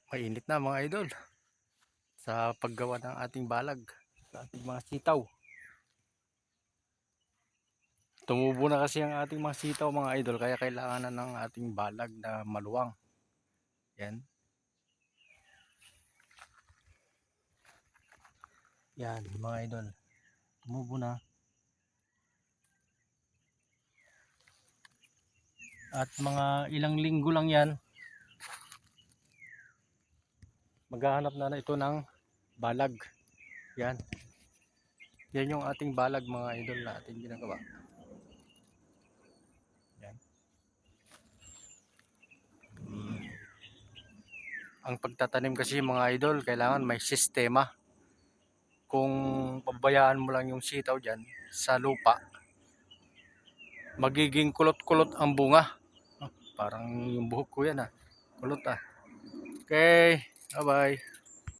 Mainit na mga idol sa paggawa ng ating balag sa ating mga sitaw. Tumubo na kasi ang ating mga sitaw mga idol, kaya kailangan na ng ating balag na maluwang. Yan. Yan mga idol. Tumubo na. At mga ilang linggo lang yan, maghahanap na ito ng balag. Yan. Yan yung ating balag mga idol na ating ginagawa. Yan. Ang pagtatanim kasi mga idol, kailangan may sistema. Kung pabayaan mo lang yung sitaw dyan sa lupa, magiging kulot-kulot ang bunga. Parang yung buhok ko yan kulot Okay, bye bye.